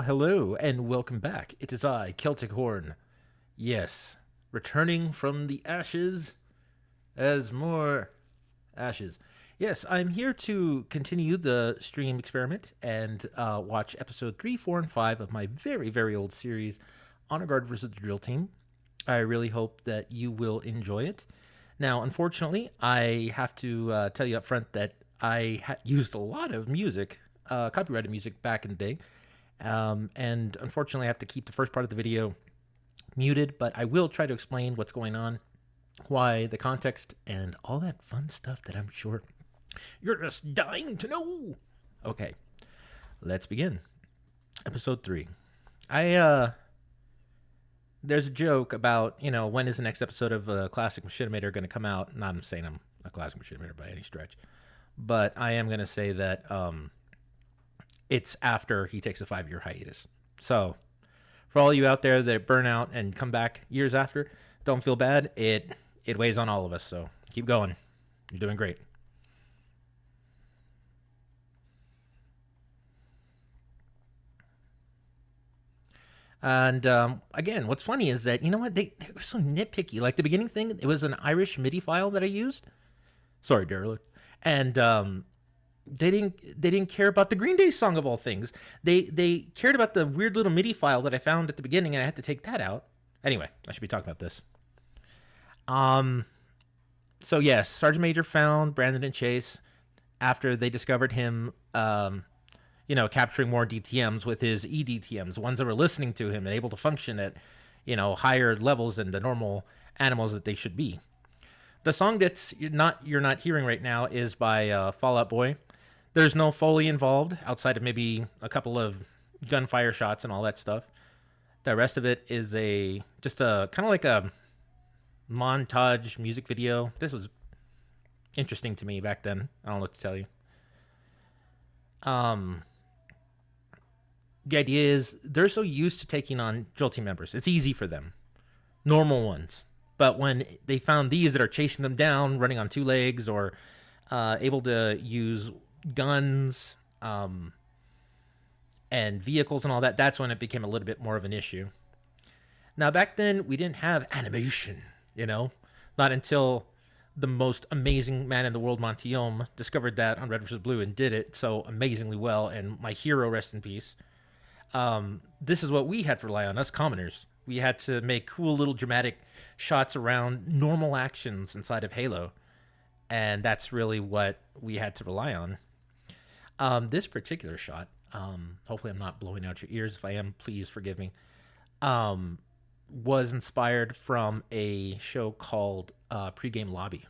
hello, and welcome back. It is I, Celtichorn. Yes, returning from the ashes as more ashes. Yes, I'm here to continue the stream experiment and watch episode 3, 4, and 5 of my very, very old series, Honor Guard versus the Drill Team. I really hope that you will enjoy it. Now, unfortunately, I have to tell you up front that I used a lot of music, copyrighted music back in the day. And unfortunately, I have to keep the first part of the video muted, but I will try to explain what's going on, why, the context, and all that fun stuff that I'm sure you're just dying to know. Okay, let's begin. Episode 3. There's a joke about, when is the next episode of Classic Machinimator going to come out? Not I'm saying I'm a Classic Machinimator by any stretch, but I am going to say that it's after he takes a 5-year hiatus. So for all you out there that burn out and come back years after, don't feel bad. It weighs on all of us, so keep going. You're doing great. And again, what's funny is that, they were so nitpicky. Like the beginning thing, it was an Irish MIDI file that I used. Sorry, derelict. And they didn't care about the Green Day song of all things. They cared about the weird little MIDI file that I found at the beginning, and I had to take that out. Anyway, I should be talking about this. So yes, Sergeant Major found Brandon and Chase after they discovered him, capturing more DTMs with his EDTMs, ones that were listening to him and able to function at, higher levels than the normal animals that they should be. The song you're not hearing right now is by Fall Out Boy. There's no Foley involved outside of maybe a couple of gunfire shots and all that stuff. The rest of it is just a kind of like a montage music video. This was interesting to me back then. I don't know what to tell you. The idea is they're so used to taking on drill team members. It's easy for them. Normal ones. But when they found these that are chasing them down, running on two legs, or able to use guns and vehicles and all that, that's when it became a little bit more of an issue. Now, back then, we didn't have animation, Not until the most amazing man in the world, Montiome, discovered that on Red vs. Blue and did it so amazingly well, and my hero, rest in peace. This is what we had to rely on, us commoners. We had to make cool little dramatic shots around normal actions inside of Halo. And that's really what we had to rely on. This particular shot, hopefully I'm not blowing out your ears. If I am, please forgive me, was inspired from a show called Pre-Game Lobby.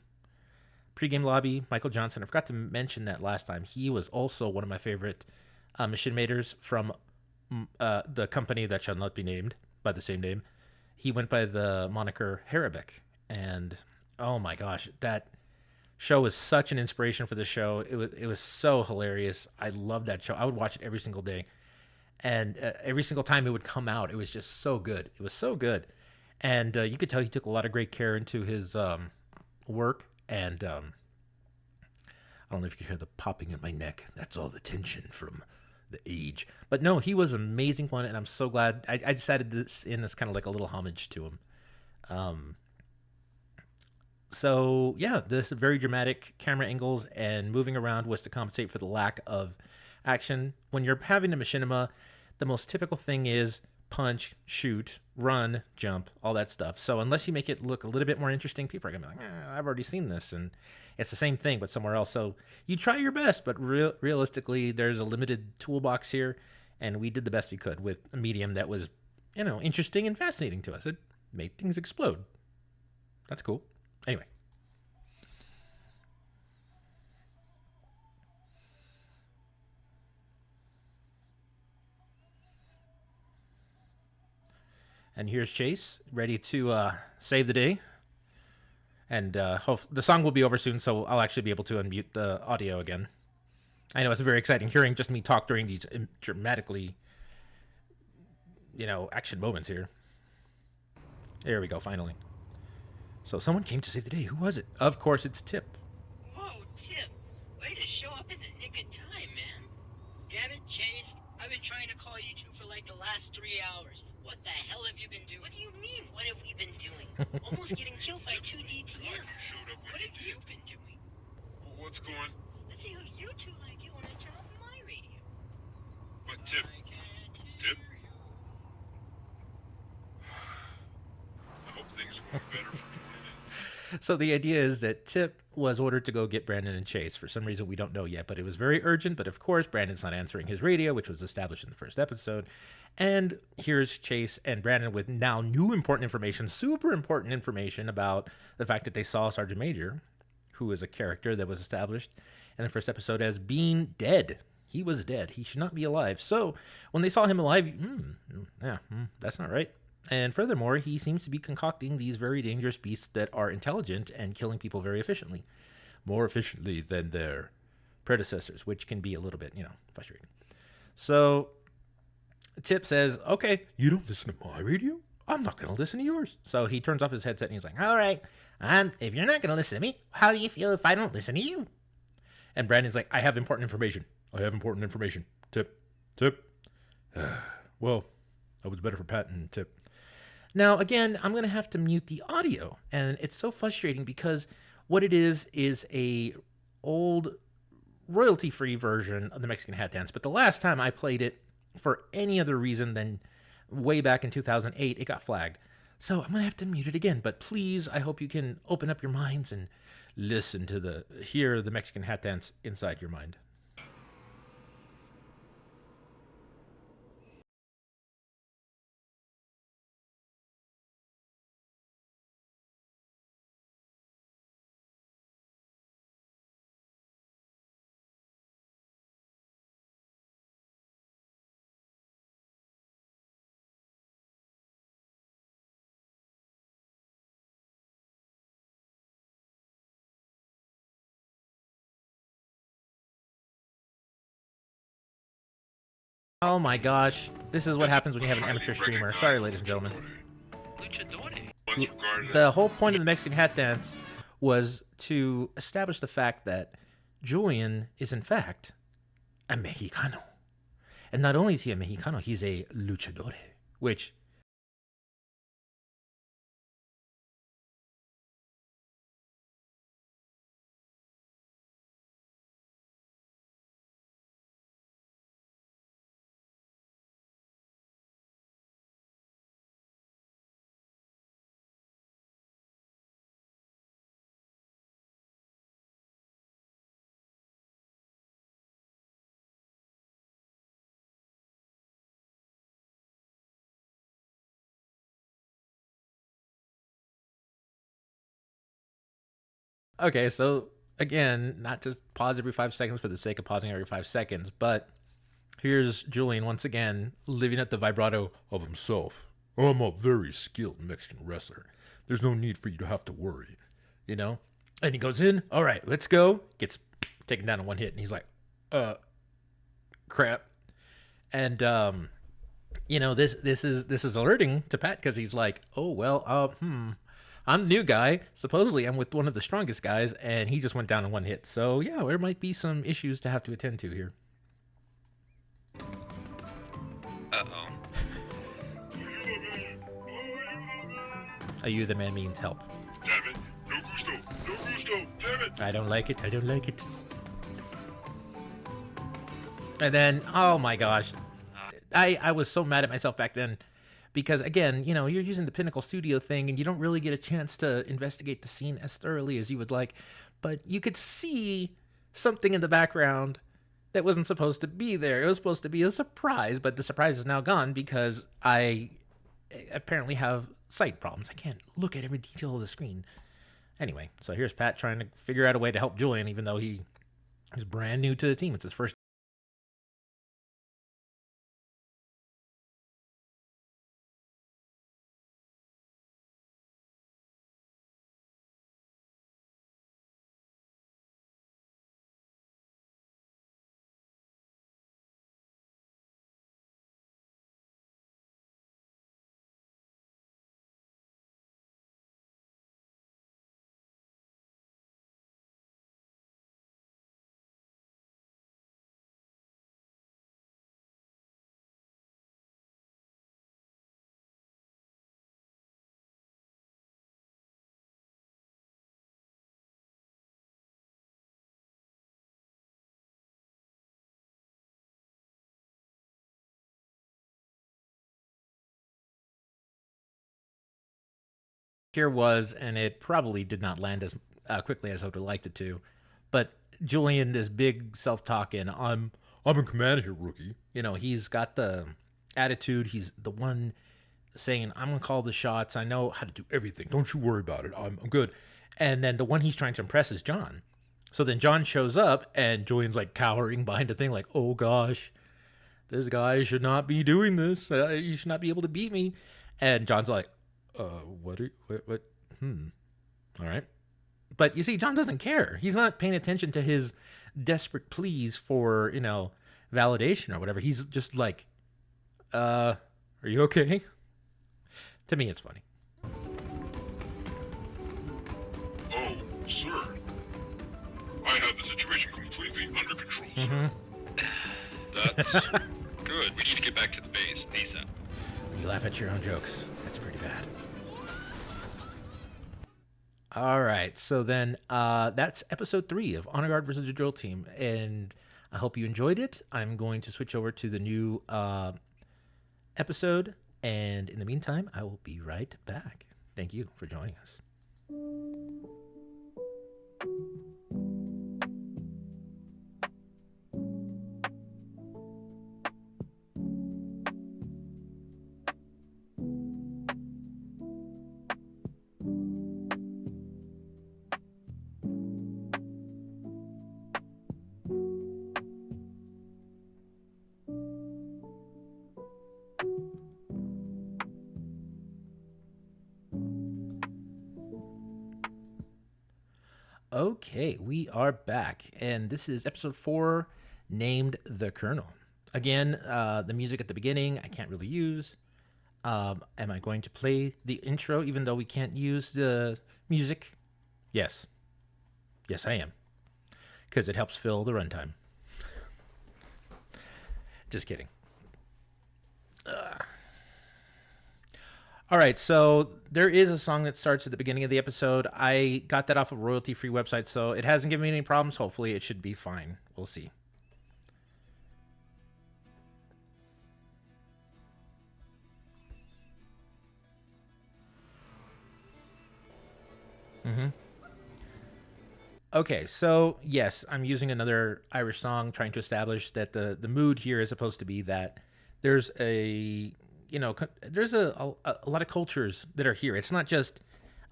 Pre-Game Lobby, Michael Johnson. I forgot to mention that last time. He was also one of my favorite machinimators from the company that shall not be named by the same name. He went by the moniker Harabek, and oh my gosh, that show was such an inspiration for the show. It was so hilarious. I loved that show. I would watch it every single day, and every single time it would come out, it was just so good. It was so good, and you could tell he took a lot of great care into his work. And I don't know if you could hear the popping in my neck. That's all the tension from the age. But no, he was an amazing one, and I'm so glad I decided this in as kind of like a little homage to him. So yeah, this very dramatic camera angles and moving around was to compensate for the lack of action. When you're having a machinima, the most typical thing is punch, shoot, run, jump, all that stuff. So unless you make it look a little bit more interesting, people are gonna be like, I've already seen this, and it's the same thing but somewhere else. So you try your best, but realistically, there's a limited toolbox here, and we did the best we could with a medium that was, interesting and fascinating to us. It made things explode. That's cool. Anyway. And here's Chase, ready to save the day. And the song will be over soon, so I'll actually be able to unmute the audio again. I know it's very exciting hearing just me talk during these dramatically, action moments here. There we go, finally. So someone came to save the day. Who was it? Of course, it's Tip. Whoa, Tip. Way to show up in the nick of time, man. Damn it, Chase. I've been trying to call you two for like the Almost getting killed by two DTMs. What have you been doing? What's going? Let's see who you two like it when I turn off my radio. But Tip. Tip? I hope things are going better for you. So the idea is that Tip was ordered to go get Brandon and Chase. For some reason we don't know yet, but it was very urgent. But of course, Brandon's not answering his radio, which was established in the first episode. And here's Chase and Brandon with now new important information, super important information about the fact that they saw Sergeant Major, who is a character that was established in the first episode as being dead. He was dead. He should not be alive. So when they saw him alive, that's not right. And furthermore, he seems to be concocting these very dangerous beasts that are intelligent and killing people very efficiently. More efficiently than their predecessors, which can be a little bit, frustrating. So Tip says, okay, you don't listen to my radio? I'm not going to listen to yours. So he turns off his headset and he's like, all right, if you're not going to listen to me, how do you feel if I don't listen to you? And Brandon's like, I have important information. Tip. Well, that was better for Pat and Tip. Now, again, I'm going to have to mute the audio. And it's so frustrating because what it is a old royalty-free version of the Mexican Hat Dance. But the last time I played it for any other reason than way back in 2008, it got flagged. So I'm going to have to mute it again. But please, I hope you can open up your minds and listen to hear the Mexican Hat Dance inside your mind. Oh my gosh. This is what happens when you have an amateur streamer. Sorry, ladies and gentlemen. The whole point of the Mexican Hat Dance was to establish the fact that Julian is, in fact, a Mexicano. And not only is he a Mexicano, he's a luchador, which... Okay, so again, not to pause every 5 seconds for the sake of pausing every 5 seconds, but here's Julian once again living at the vibrato of himself. I'm a very skilled Mexican wrestler. There's no need for you to have to worry, And he goes in, all right, let's go. Gets taken down in one hit, and he's like, crap. And this is alerting to Pat because he's like, oh well, I'm the new guy. Supposedly, I'm with one of the strongest guys, and he just went down in one hit. So, yeah, there might be some issues to have to attend to here. Uh-oh. A you the man means help. Damn it. No gusto. Damn it. I don't like it. And then, oh my gosh. I was so mad at myself back then. Because, again, you're using the Pinnacle Studio thing, and you don't really get a chance to investigate the scene as thoroughly as you would like. But you could see something in the background that wasn't supposed to be there. It was supposed to be a surprise, but the surprise is now gone because I apparently have sight problems. I can't look at every detail of the screen. Anyway, so here's Pat trying to figure out a way to help Julian, even though he is brand new to the team. It's his first here was, and it probably did not land as quickly as I would have liked it to. But Julian, this big self-talking, I'm in command here, rookie. He's got the attitude. He's the one saying, I'm gonna call the shots. I know how to do everything. Don't you worry about it. I'm good. And then the one he's trying to impress is John. So then John shows up, and Julian's like cowering behind a thing, like, oh gosh, this guy should not be doing this. You should not be able to beat me. And John's like, what? All right. But you see, John doesn't care. He's not paying attention to his desperate pleas for, validation or whatever. He's just like, are you okay? To me, it's funny. Oh, sir. I have the situation completely under control, sir. That's good. We need to get back to the base. ASAP. You laugh at your own jokes. That's pretty bad. All right, so then that's episode 3 of Honor Guard versus the Drill Team, and I hope you enjoyed it. I'm going to switch over to the new episode, and in the meantime, I will be right back. Thank you for joining us. Okay, we are back, and this is episode 4, named The Colonel. Again, the music at the beginning I can't really use. Am I going to play the intro even though we can't use the music? Yes. Yes, I am. Because it helps fill the runtime. Just kidding. All right, so there is a song that starts at the beginning of the episode. I got that off of a royalty-free website, so it hasn't given me any problems. Hopefully, it should be fine. We'll see. Okay, so yes, I'm using another Irish song, trying to establish that the mood here is supposed to be that there's there's a lot of cultures that are here. It's not just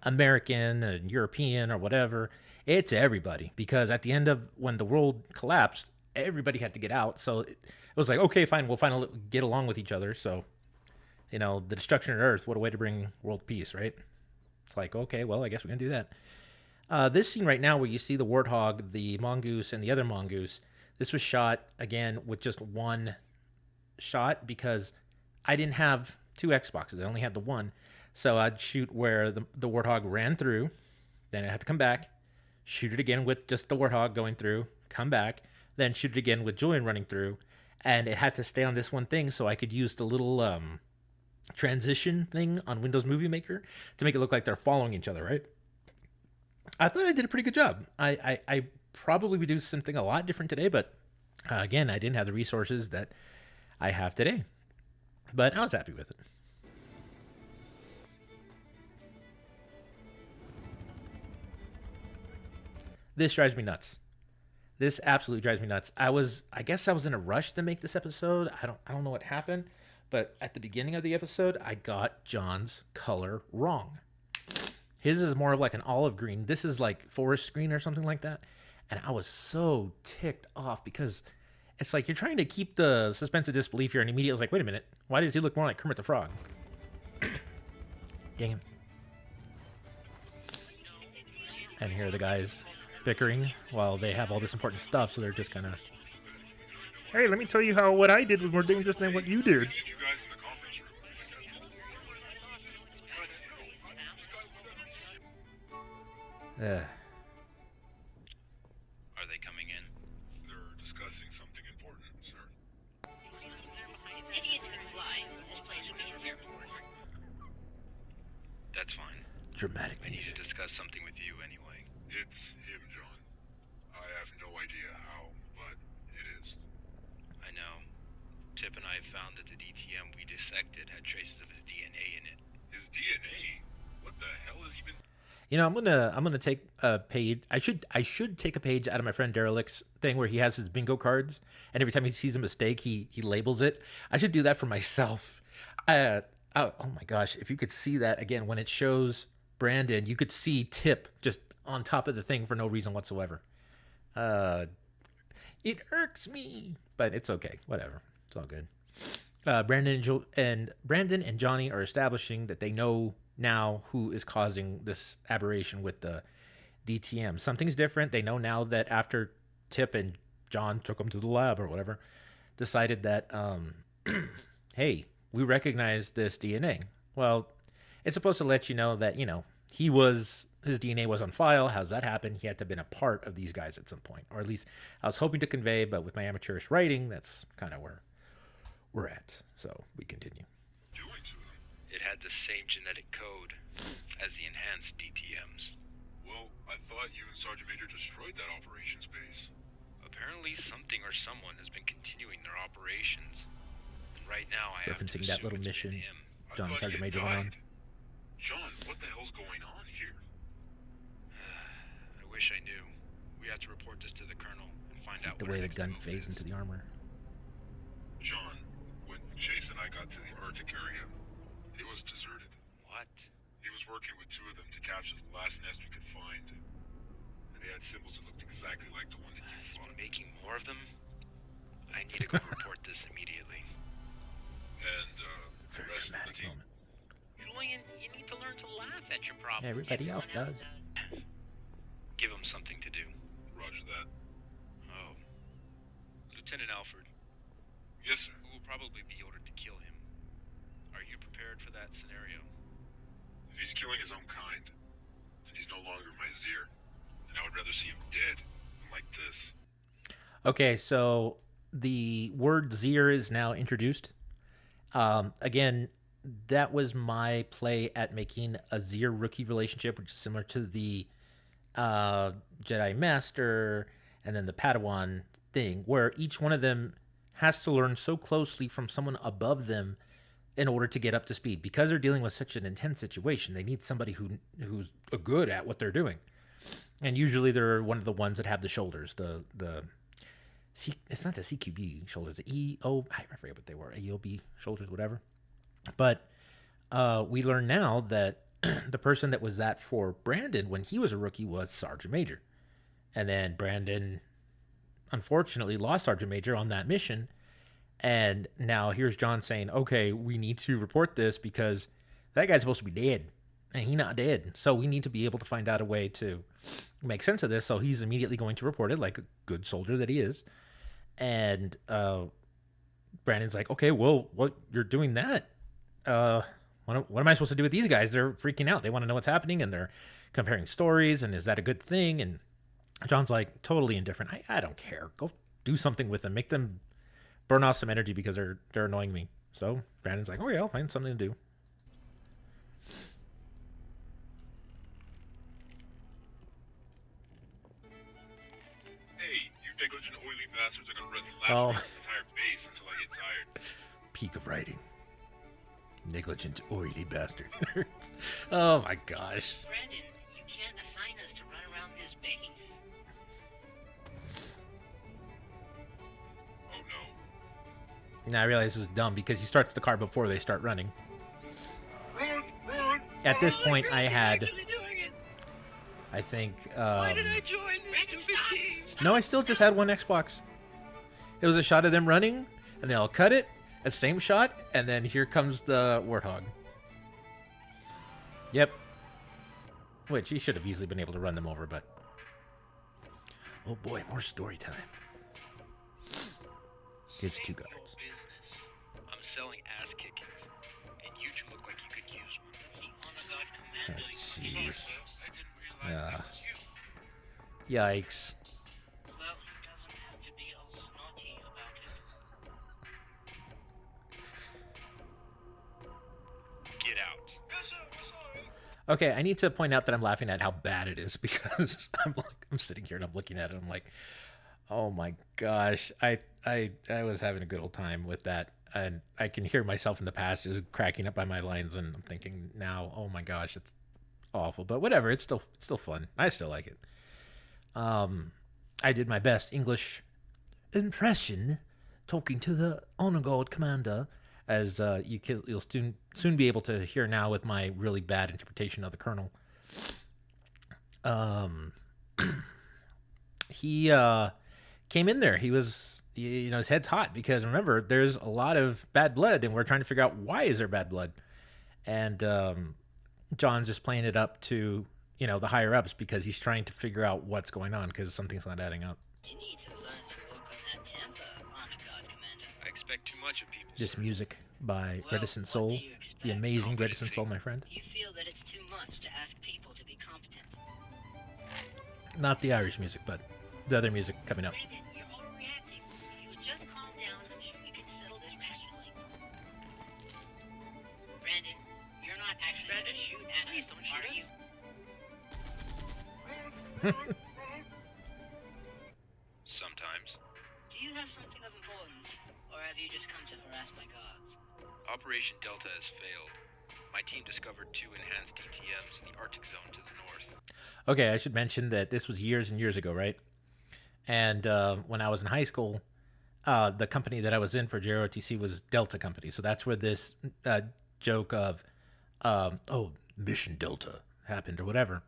American and European or whatever. It's everybody, because at the end of when the world collapsed, everybody had to get out. So it was like, okay, fine, we'll finally get along with each other. So, the destruction of Earth, what a way to bring world peace, right? It's like, okay, well, I guess we're going to do that. This scene right now where you see the warthog, the mongoose, and the other mongoose, this was shot, again, with just one shot because I didn't have 2 Xboxes. I only had the one. So I'd shoot where the warthog ran through, then I had to come back, shoot it again with just the warthog going through, come back, then shoot it again with Julian running through, and it had to stay on this one thing so I could use the little transition thing on Windows Movie Maker to make it look like they're following each other, right? I thought I did a pretty good job. I probably would do something a lot different today, but again, I didn't have the resources that I have today. But I was happy with it. This drives me nuts. This absolutely drives me nuts. I guess I was in a rush to make this episode. I don't know what happened, but at the beginning of the episode, I got John's color wrong. His is more of like an olive green. This is like forest green or something like that. And I was so ticked off because it's like you're trying to keep the suspense of disbelief here, and immediately I was like, wait a minute. Why does he look more like Kermit the Frog? Dang it. And here are the guys bickering while they have all this important stuff, so they're just kind of, hey, let me tell you how what I did was more dangerous than what you did. You guys in the conference room. Are they coming in? They're discussing something important, sir. Idiots can fly. This place would be an airport. That's fine. Dramatic I need to music. discuss something with you anyway. It's him, John. I have no idea how, but it is. I know. Tip and I found that the DTM we dissected had traces of his DNA in it. His DNA? What the hell is I'm gonna take a page. I should take a page out of my friend Derelict's thing where he has his bingo cards, and every time he sees a mistake, he labels it. I should do that for myself. Oh my gosh, if you could see that again when it shows Brandon, you could see Tip just on top of the thing for no reason whatsoever. Uh, it irks me, but it's okay. Whatever, it's all good. Brandon and Johnny are establishing that they know now who is causing this aberration with the DTM. Something's different. They know now that after Tip and John took them to the lab or whatever, decided that, hey, we recognize this DNA. Well, it's supposed to let you know that, his DNA was on file. How's that happen? He had to have been a part of these guys at some point, or at least I was hoping to convey, but with my amateurish writing, that's kind of where we're at. So we continue. Doing to them? It had the same genetic code as the enhanced DTMs. Well, I thought you and Sergeant Major destroyed that operations base. Apparently, something or someone has been continuing their operations. And right now, I have to Referencing that assume little it's mission been him. I John and thought Sergeant he Major went on. died. John, what the hell's going on here? I wish I knew. We have to report this to the colonel and find out The what way our the next gun move phased is. into the armor. John, when Chase and I got to the Arctic area, it was deserted. What? He was working with two of them to capture the last nest we could find. And they had symbols that looked exactly like the one that you He's fought. making more of them? I need to go report this immediately. And, the Very rest of the dramatic team. moment. Julian, you need to learn to laugh at your problems. Everybody else Everyone does. Give him something to do. Roger that. Oh. Lieutenant Alford, Yes, sir. we will probably be ordered to kill him. Are you prepared for that scenario? If he's killing his own kind, then he's no longer my Zir. And I would rather see him dead than like this. Okay, so the word Zir is now introduced. Again, that was my play at making a Zir rookie relationship, which is similar to the Jedi Master and then the Padawan thing, where each one of them has to learn so closely from someone above them in order to get up to speed. Because they're dealing with such an intense situation, they need somebody who's good at what they're doing. And usually they're one of the ones that have the shoulders, it's not the CQB shoulders, the EO, I forget what they were, EOB shoulders, whatever. But we learn now that the person that was that for Brandon when he was a rookie was Sergeant Major. And then Brandon, unfortunately, lost Sergeant Major on that mission. And now here's John saying, okay, we need to report this because that guy's supposed to be dead. And he's not dead. So we need to be able to find out a way to make sense of this. So he's immediately going to report it like a good soldier that he is. And Brandon's like, okay, well, what you're doing that? What am I supposed to do with these guys? They're freaking out. They want to know what's happening, and they're comparing stories. And is that a good thing? And John's like, totally indifferent. I don't care. Go do something with them. Make them burn off some energy because they're annoying me. So Brandon's like, oh yeah, I'll find something to do. Hey, you negligent oily bastards are gonna run laps Oh. around the entire base until I get tired. Peak of writing. Negligent, oily bastard. Oh my gosh. Brandon, you can't assign us to run around this base. Oh no. Now I realize this is dumb because he starts the car before they start running. Run, run! At this point, I had, Actually doing it. I think, Why did I join this stupid team? no, I still just had one Xbox. It was a shot of them running, and then I'll cut it, a same shot, and then here comes the Warthog. Yep. Which he should have easily been able to run them over, but... Oh boy, more story time. Here's two guards. I'm selling ass kickings, and you two look like you could use one. Oh, jeez. I didn't realize that was you. Yikes. Well, he doesn't have to be all snotty about it. Get out. Okay, I need to point out that I'm laughing at how bad it is because I'm sitting here and I'm looking at it and I'm like, oh my gosh, I was having a good old time with that, and I can hear myself in the past just cracking up by my lines, and I'm thinking now, oh my gosh, awful, but whatever. It's still fun. I still like it. I did my best English impression talking to the honor guard commander, as you'll soon be able to hear now with my really bad interpretation of the colonel. He came in there. He was, his head's hot because remember, there's a lot of bad blood, and we're trying to figure out why is there bad blood. And John's just playing it up to the higher ups because he's trying to figure out what's going on because something's not adding up. You need to learn to work on that temper, Honor Guard Commander. I expect too much of people. This sir. music by Well, Reticent what Soul, do you expect? the amazing Reticent Soul, my friend. You feel that it's too much to ask people to be competent. Not the Irish music, but the other music coming up. Brandon, you're overreacting. If you would just calm down, I'm sure we can settle this rationally. Brandon, you're not actually going to shoot at us, are you? Sometimes. Do you have something of importance, or have you just come to harass my guards? Operation Delta has failed. My team discovered 2 enhanced DTMs in the Arctic zone to the north. Okay, I should mention that this was years and years ago, right? And when I was in high school, the company that I was in for JROTC was Delta Company. So that's where this joke of, Mission Delta happened or whatever.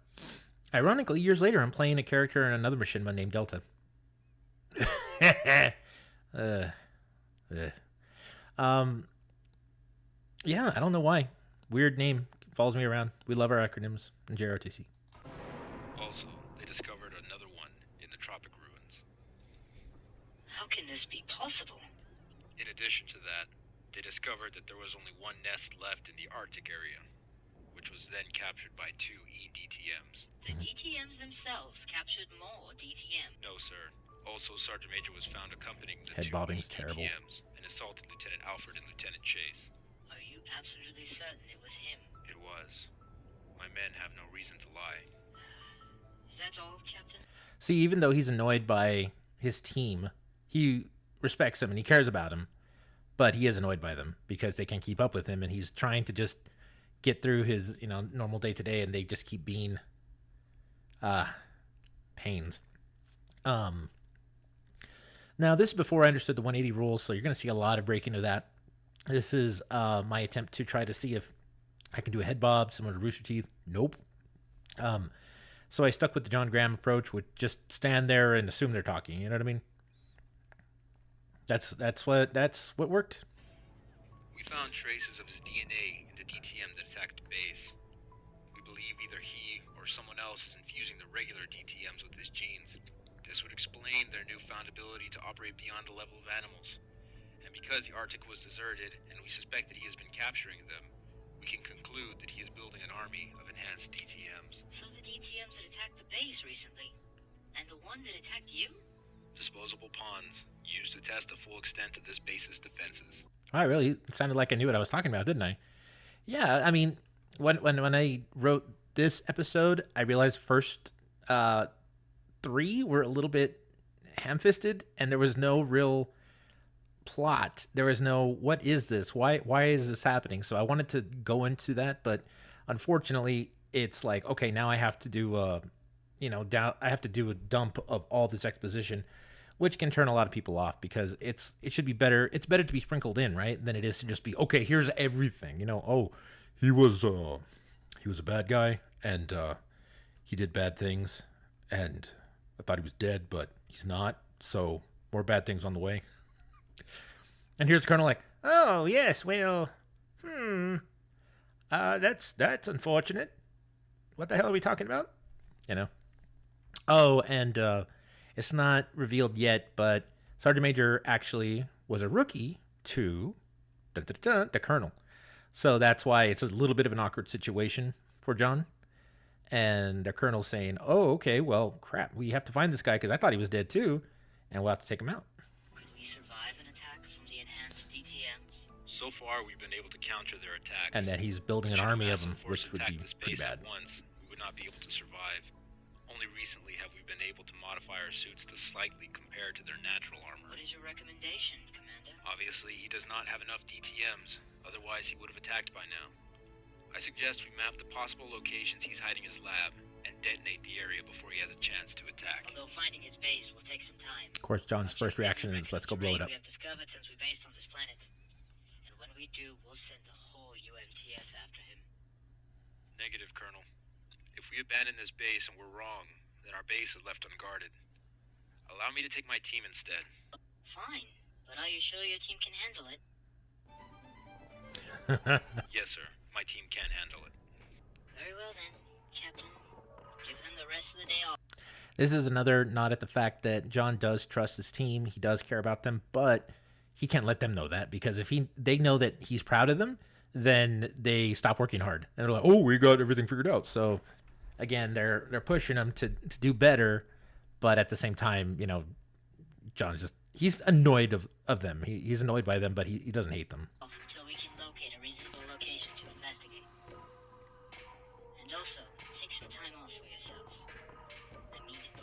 Ironically, years later, I'm playing a character in another mission named Delta. Yeah, I don't know why. Weird name. Follows me around. We love our acronyms in JROTC. Also, they discovered another one in the tropic ruins. How can this be possible? In addition to that, they discovered that there was only one nest left in the Arctic area, which was then captured by 2 EDTMs. The DTMs themselves captured more DTMs. No, sir. Also, Sergeant Major was found accompanying the Head 2 bobbing's EDTMs terrible. and assaulted Lieutenant Alfred and Lieutenant Chase. Are you absolutely certain it was him? It was. My men have no reason to lie. Is that all, Captain? See, even though he's annoyed by his team, he respects them and he cares about them, but he is annoyed by them because they can't keep up with him, and he's trying to just get through his normal day to day, and they just keep being pains. Now this is before I understood the 180 rules, so you're going to see a lot of breaking of that. This is my attempt to try to see if I can do a head bob similar to Rooster Teeth. Nope. So I stuck with the John Graham approach, which just stand there and assume they're talking. You know what I mean? That's what worked. We found traces of his DNA in the DTM that attacked the base. We believe either he or someone else is infusing the regular DTMs with his genes. This would explain their newfound ability to operate beyond the level of animals. And because the Arctic was deserted and we suspect that he has been capturing them, we can conclude that he is building an army of enhanced DTMs. So the DTMs that attacked the base recently, and the one that attacked you? Disposable pawns, used to test the full extent of this base's defenses. I really sounded like I knew what I was talking about, didn't I? Yeah, I mean, when I wrote this episode, I realized first 3 were a little bit ham-fisted, and there was no real plot. There was no, what is this? Why is this happening? So I wanted to go into that, but unfortunately, it's like, okay, now I have to do I have to do a dump of all this exposition, which can turn a lot of people off because it should be better. It's better to be sprinkled in, right, than it is to just be, okay, here's everything. He was a bad guy, and he did bad things, and I thought he was dead, but he's not. So more bad things on the way. And here's the Colonel like, oh yes, well, that's unfortunate. What the hell are we talking about? Oh, and it's not revealed yet, but Sergeant Major actually was a rookie to the Colonel. So that's why it's a little bit of an awkward situation for John. And the Colonel's saying, oh, okay, well, crap, we have to find this guy because I thought he was dead too, and we'll have to take him out. Could we survive an attack from the enhanced DTMs? So far, we've been able to counter their attacks. And that he's building an army of them, which would be pretty bad. Once, we would not be able to survive. Only recently have we been able to modify our suits to slightly compare to their natural armor. What is your recommendation, Commander? Obviously, he does not have enough DTMs. Otherwise, he would have attacked by now. I suggest we map the possible locations he's hiding his lab and detonate the area before he has a chance to attack. Although finding his base will take some time. Of course, John's first reaction is, let's go blow it up. We have discovered since we based on this planet. And when we do, we'll send the whole UFTS after him. Negative, Colonel. If we abandon this base and we're wrong, then our base is left unguarded. Allow me to take my team instead. Fine, but are you sure your team can handle it? Yes, sir. My team can handle it. Very well then, Captain. Give them the rest of the day off. This is another nod at the fact that John does trust his team. He does care about them, but he can't let them know that, because if they know that he's proud of them, then they stop working hard. And they're like, oh, we got everything figured out. So again, they're pushing him to do better, but at the same time, you know, he's annoyed of them. He's annoyed by them, but he doesn't hate them. Until we can locate a reasonable location to investigate. And also, take some time off for yourself. I mean it.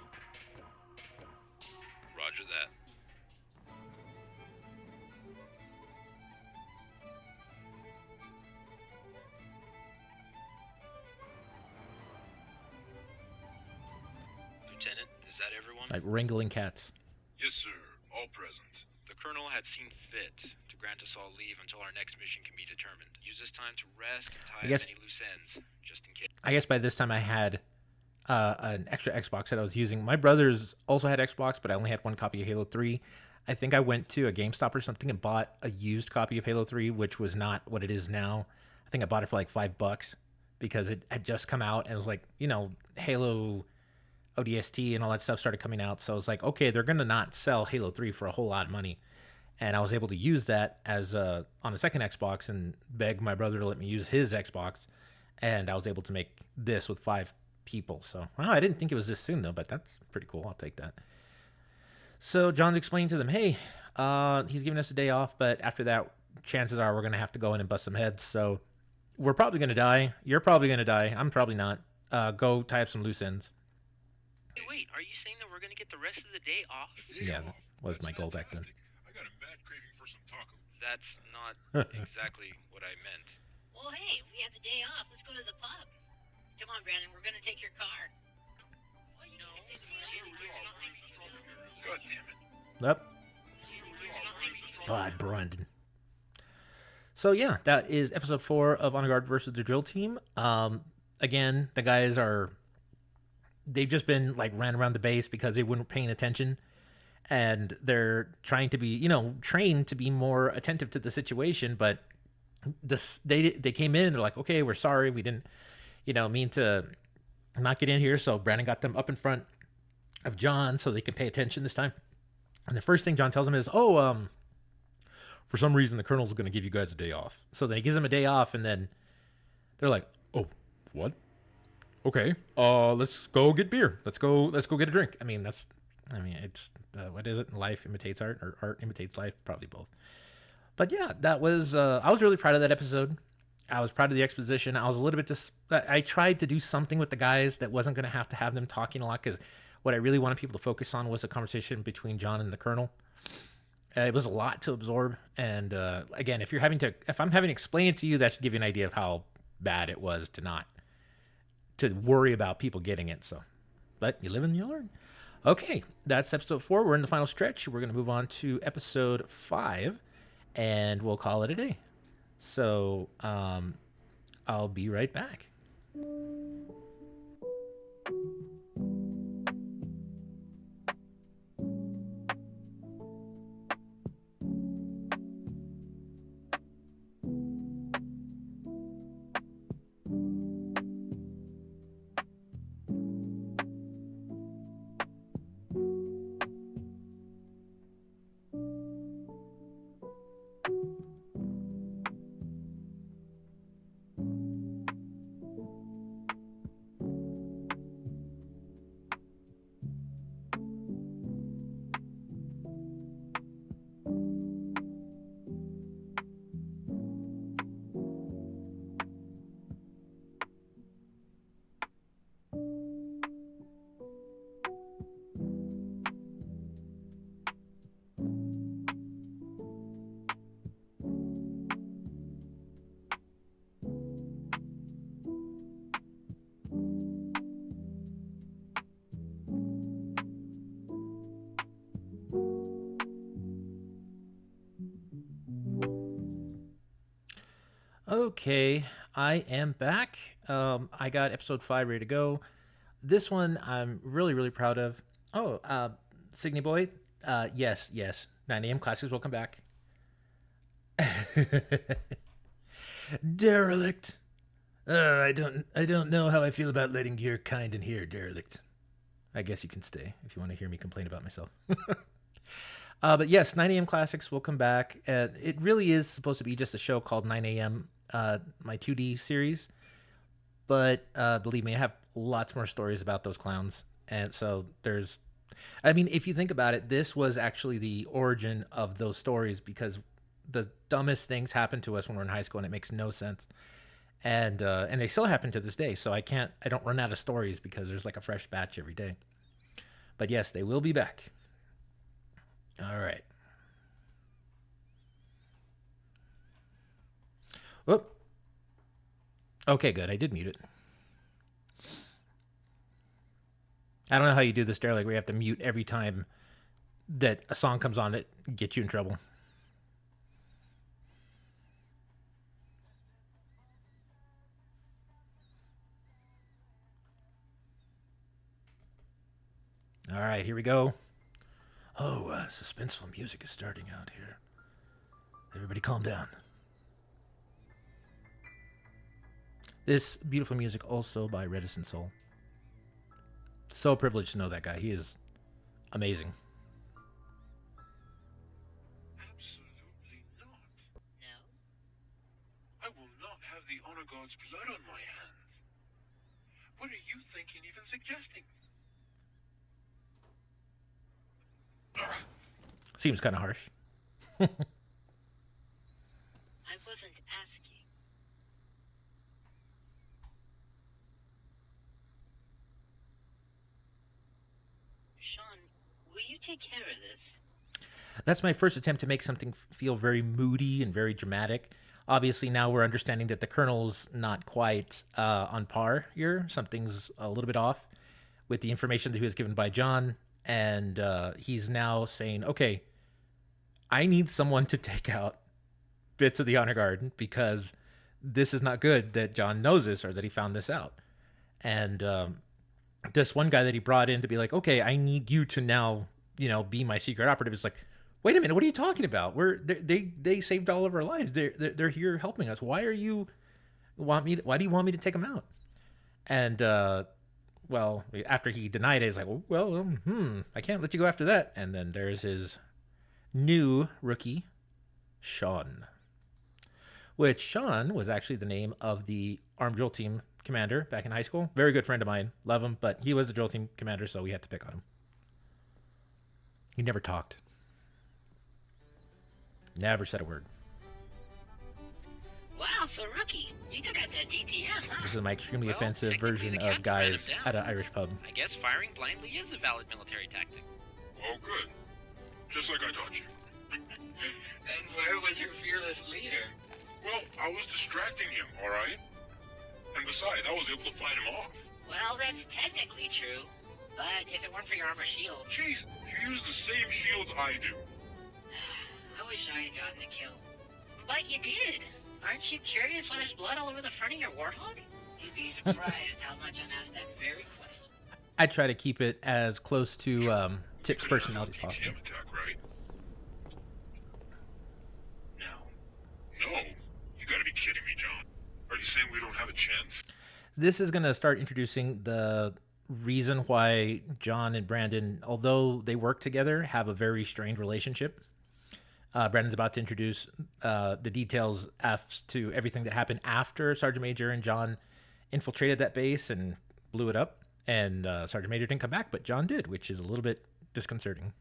Roger that. Lieutenant, is that everyone? Like wrangling cats. Yes, sir. All present. The Colonel had seen fit to grant us all leave until our next mission can be determined. Use this time to rest and tie up any loose ends, just in case. I guess by this time I had an extra Xbox that I was using. My brothers also had Xbox, but I only had one copy of Halo 3. I think I went to a GameStop or something and bought a used copy of Halo 3, which was not what it is now. I think I bought it for like $5 because it had just come out, and it was like, you know, Halo ODST and all that stuff started coming out. So I was like, okay, they're going to not sell Halo 3 for a whole lot of money. And I was able to use that as on a second Xbox and beg my brother to let me use his Xbox. And I was able to make this with 5 people. So, wow, I didn't think it was this soon, though, but that's pretty cool. I'll take that. So John's explaining to them, hey, he's giving us a day off, but after that, chances are we're going to have to go in and bust some heads. So we're probably going to die. You're probably going to die. I'm probably not. Go tie up some loose ends. Hey, wait, are you saying that we're going to get the rest of the day off? Yeah, that was my goal back then. I got a mad craving for some tacos. That's not exactly what I meant. Well, hey, we have the day off. Let's go to the pub. Come on, Brandon. We're going to take your car. No. God damn it. Yep. Bye, Brandon. So yeah, that is episode 4 of On Guard versus the Drill Team. Again, the guys they've just been like ran around the base because they weren't paying attention, and they're trying to be, you know, trained to be more attentive to the situation. But they came in and they're like, okay, we're sorry, we didn't, you know, mean to not get in here. So Brandon got them up in front of John so they can pay attention this time. And the first thing John tells him is, for some reason the Colonel's going to give you guys a day off. So then he gives them a day off, and then they're like, oh, what? Okay, let's go get beer. Let's go get a drink. It's what is it? Life imitates art, or art imitates life? Probably both. But yeah, that was, I was really proud of that episode. I was proud of the exposition. I was a little bit I tried to do something with the guys that wasn't going to have them talking a lot, because what I really wanted people to focus on was a conversation between John and the Colonel. It was a lot to absorb. And again, if I'm having to explain it to you, that should give you an idea of how bad it was to worry about people getting it. So, but you live and you learn. Okay, that's episode 4. We're in the final stretch. We're going to move on to episode 5, and we'll call it a day. So, I'll be right back. Okay, I am back. I got episode 5 ready to go. This one I'm really, really proud of. Oh, Signy Boy, yes, 9 a.m. Classics, welcome back. Derelict. I don't know how I feel about letting your kind in here, Derelict. I guess you can stay if you want to hear me complain about myself. But yes, 9 a.m. Classics will come back. It really is supposed to be just a show called 9 a.m., my 2D series. But believe me, I have lots more stories about those clowns. And so if you think about it, this was actually the origin of those stories because the dumbest things happen to us when we're in high school and it makes no sense. And they still happen to this day. So I don't run out of stories because there's like a fresh batch every day. But yes, they will be back. All right. Whoop. Okay, good. I did mute it. I don't know how you do this, Derek. We have to mute every time that a song comes on that gets you in trouble. All right, here we go. Oh, suspenseful music is starting out here. Everybody calm down. This beautiful music also by Reticent Soul. So privileged to know that guy. He is amazing. Absolutely not. No? I will not have the Honor God's blood on my hands. What are you thinking, even suggesting? Seems kind of harsh. I wasn't asking. Sean, will you take care of this? That's my first attempt to make something feel very moody and very dramatic. Obviously, now we're understanding that the Colonel's not quite on par here. Something's a little bit off with the information that he was given by John. And he's now saying, okay, I need someone to take out bits of the Honor Guard because this is not good that John knows this or that he found this out. And this one guy that he brought in to be like, okay, I need you to now, be my secret operative. Is like, wait a minute, what are you talking about? They saved all of our lives. They're here helping us. Why do you want me to take them out? And well, after he denied it, he's like, I can't let you go after that. And then there's his new rookie, Sean. Which Sean was actually the name of the Armed Drill Team commander back in high school. Very good friend of mine. Love him, but he was the drill team commander, so we had to pick on him. He never talked. Never said a word. Wow, so rookie, you took out that DTM, huh? This is my extremely Well, offensive technically version the of captain ran guys him down. at an Irish pub. I guess firing blindly is a valid military tactic. Oh, good. Just like I taught you. And where was your fearless leader? Well, I was distracting him, all right? And besides, I was able to fight him off. Well, that's technically true. But if it weren't for your armor shield, Jeez, you use the same shields I do. I wish I had gotten the kill. But you did. Aren't you curious why there's blood all over the front of your Warthog? You'd be surprised how much I'm asked that very question. I try to keep it as close to Tip's personality as possible. DTM attack, right? No. No. You gotta be kidding me, John. Are you saying we don't have a chance? This is going to start introducing the reason why John and Brandon, although they work together, have a very strained relationship. Brandon's about to introduce the details as to everything that happened after Sergeant Major and John infiltrated that base and blew it up. And Sergeant Major didn't come back, but John did, which is a little bit disconcerting.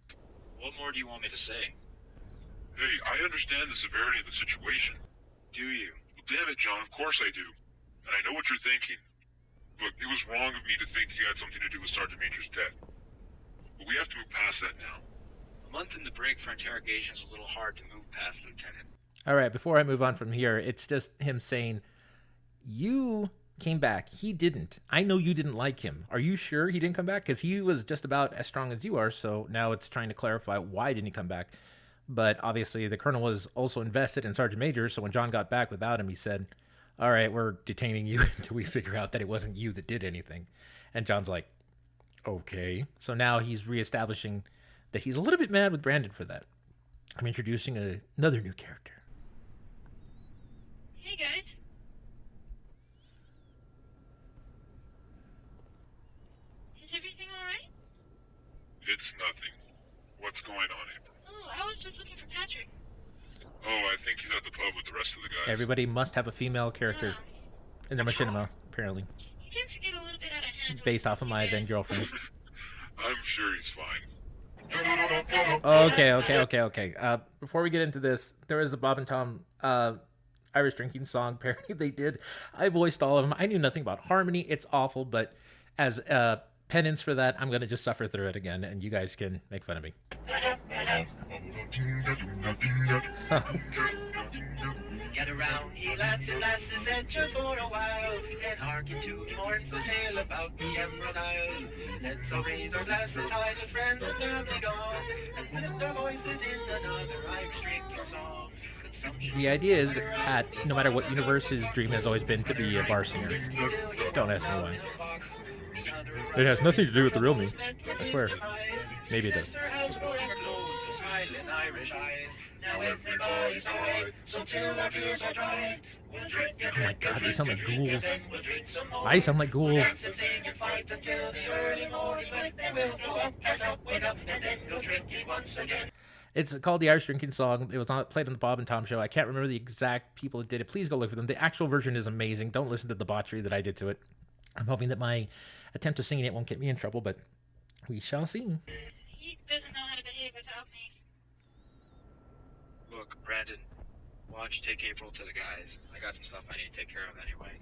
What more do you want me to say? Hey, I understand the severity of the situation. Do you? Well, damn it, John, of course I do. And I know what you're thinking. Look, it was wrong of me to think you had something to do with Sergeant Major's death. But we have to move past that now. A month in the break for interrogation is a little hard to move past, Lieutenant. All right, before I move on from here, it's just him saying, you came back. He didn't. I know you didn't like him. Are you sure he didn't come back? Because he was just about as strong as you are, so now it's trying to clarify why didn't he come back. But obviously the colonel was also invested in Sergeant Major, so when John got back without him, he said, all right, we're detaining you until we figure out that it wasn't you that did anything. And John's like, okay. So now he's reestablishing that he's a little bit mad with Brandon for that. I'm introducing another new character. Hey guys. Is everything alright? It's nothing. What's going on, April? Oh, I was just looking for Patrick. Oh, I think he's at the pub with the rest of the guys. Everybody must have a female character in their machinima, apparently. He tends to get a little bit out of hand. Based off of my then girlfriend. I'm sure he's fine. Okay. Before we get into this, there was a Bob and Tom Irish drinking song parody they did. I voiced all of them. I knew nothing about harmony. It's awful, but as penance for that, I'm going to just suffer through it again, and you guys can make fun of me. Get around, ye lasses, adventure for a while, and hearken to the mournful tale about the Emerald Isle. Let's all raise our glasses high to friends and family gone, and lift our voices in another Irish drinking song. The idea is that Pat, no matter what universe, his dream has always been to be a bar singer. Don't ask me why. It has nothing to do with the real me. I swear. Maybe it does. Oh my god, they sound like ghouls. I sound like ghouls. It's called the Irish Drinking Song. It was played on the Bob and Tom Show. I can't remember the exact people that did it. Please go look for them. The actual version is amazing. Don't listen to the debauchery that I did to it. I'm hoping that my attempt of singing it won't get me in trouble, but we shall see. He doesn't know how to behave without me. Look, Brandon, why don't you take April to the guys? I got some stuff I need to take care of anyway.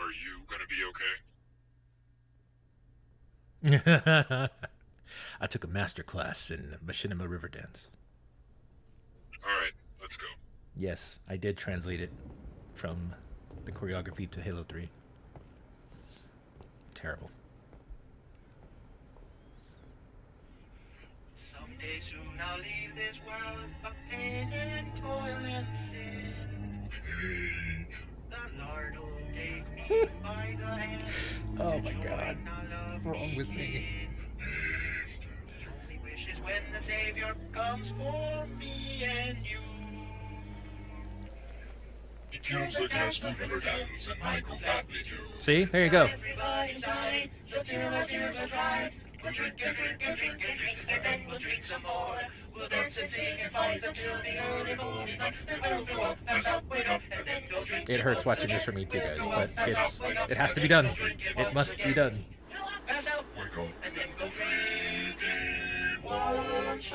Are you gonna be okay? I took a master class in Machinima River Dance. Alright, let's go. Yes, I did translate it from the choreography to Halo 3. Terrible. Someday soon I'll leave this world of pain and toil and sin. The Lord will take me by the hand. Oh my god. Wrong with me. The only wish is when the Savior comes for me and you. He kills the cast of River Dance and Michael Flatley too. See? There you go. Everybody's dying, so till our tears are dry. We'll drink and drink and drink and drink, and then we'll drink some more. We'll dance and sing and fight until the early morning light. Then we'll go up and up and up, and then go drink. It hurts watching this for me too, guys, but it has to be done. It must be done. Pass out, Wake up. and then go drinking once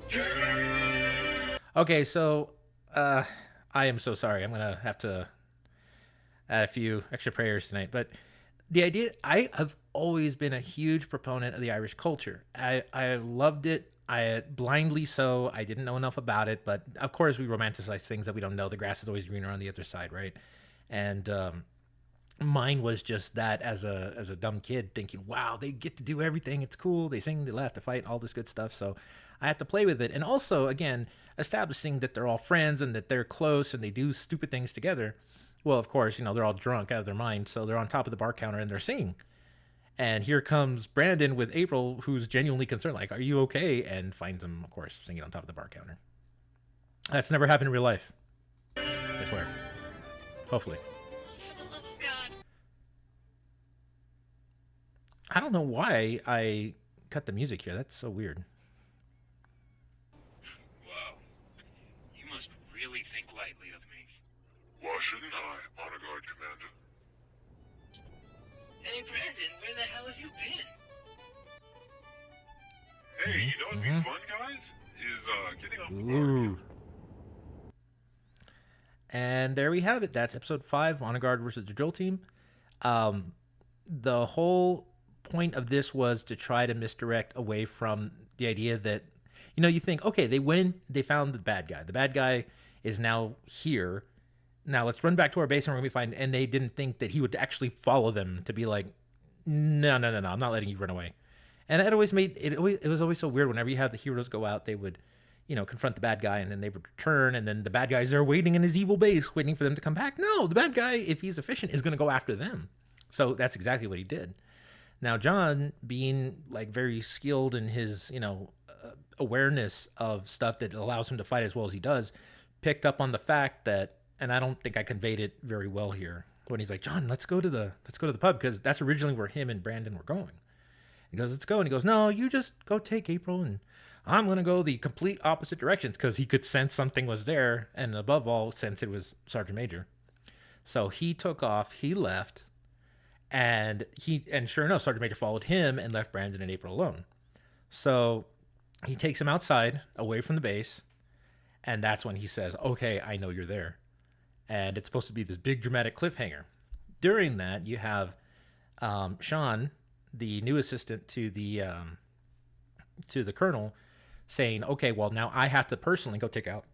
again. Okay, so I am so sorry. I'm gonna have to add a few extra prayers tonight. But the idea, I have always been a huge proponent of the Irish culture. I loved it. I blindly so. I didn't know enough about it, but of course we romanticize things that we don't know. The grass is always greener on the other side, right? And mine was just that as a dumb kid thinking, wow, they get to do everything. It's cool. They sing, they laugh, they fight, all this good stuff. So I have to play with it. And also, again, establishing that they're all friends and that they're close and they do stupid things together. Well, of course, they're all drunk out of their mind. So they're on top of the bar counter and they're singing. And here comes Brandon with April, who's genuinely concerned, like, are you okay? And finds him, of course, singing on top of the bar counter. That's never happened in real life. I swear. Hopefully. For the love of God. I don't know why I cut the music here. That's so weird. Wow. You must really think lightly of me. Why shouldn't I, Honor Guard Commander? Hey, Brandon, where the hell have you been? Hey, you know what'd be fun, guys? Is getting off the bar. Ooh. And there we have it. That's episode 5, Honor Guard versus the Drill Team. The whole point of this was to try to misdirect away from the idea that, you think, okay, they went, they found the bad guy. The bad guy is now here. Now let's run back to our base and we're going to be fine. And they didn't think that he would actually follow them to be like, no, I'm not letting you run away. And it always made it was always so weird whenever you have the heroes go out, they would, confront the bad guy, and then they would return, and then the bad guy's there waiting in his evil base, waiting for them to come back. No, the bad guy, if he's efficient, is going to go after them. So that's exactly what he did. Now, John, being like very skilled in his, awareness of stuff that allows him to fight as well as he does, picked up on the fact that, and I don't think I conveyed it very well here, when he's like, John, let's go to the pub, because that's originally where him and Brandon were going. He goes, let's go. And he goes, no, you just go take April, and I'm going to go the complete opposite directions, because he could sense something was there, and above all, sense it was Sergeant Major. So he took off, he left, and sure enough, Sergeant Major followed him and left Brandon and April alone. So he takes him outside, away from the base, and that's when he says, okay, I know you're there. And it's supposed to be this big dramatic cliffhanger. During that, you have Sean, the new assistant to the colonel, saying, okay, well, now I have to personally go take out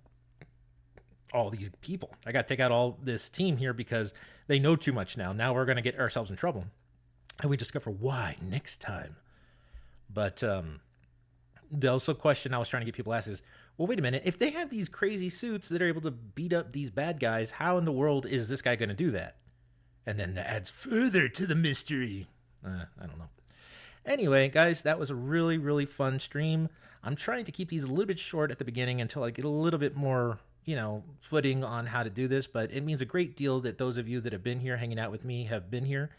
all these people. I got to take out all this team here because they know too much now. Now we're going to get ourselves in trouble. And we discover why next time. But the also question I was trying to get people to ask is, well, wait a minute. If they have these crazy suits that are able to beat up these bad guys, how in the world is this guy going to do that? And then that adds further to the mystery. I don't know. Anyway, guys, that was a really, really fun stream. I'm trying to keep these a little bit short at the beginning until I get a little bit more, footing on how to do this. But it means a great deal that those of you that have been here hanging out with me have been here.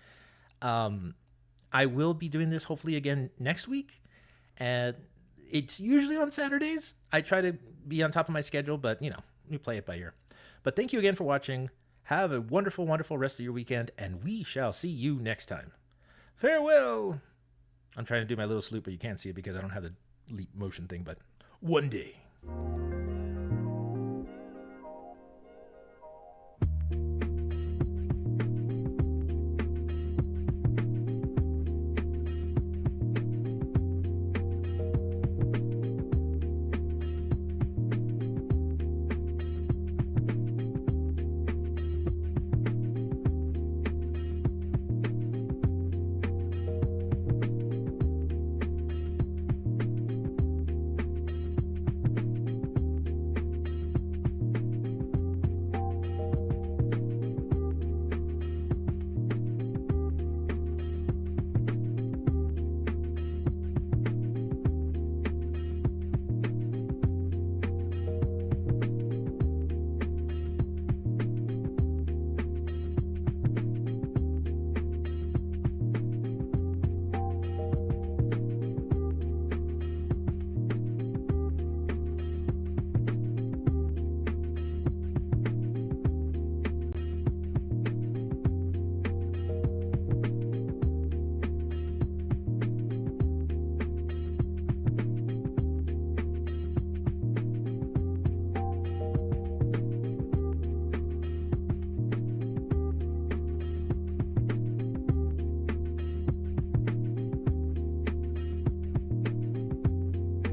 I will be doing this hopefully again next week. And it's usually on Saturdays. I try to be on top of my schedule, but, we play it by ear. But thank you again for watching. Have a wonderful, wonderful rest of your weekend, and we shall see you next time. Farewell. I'm trying to do my little salute, but you can't see it because I don't have the leap motion thing, but one day.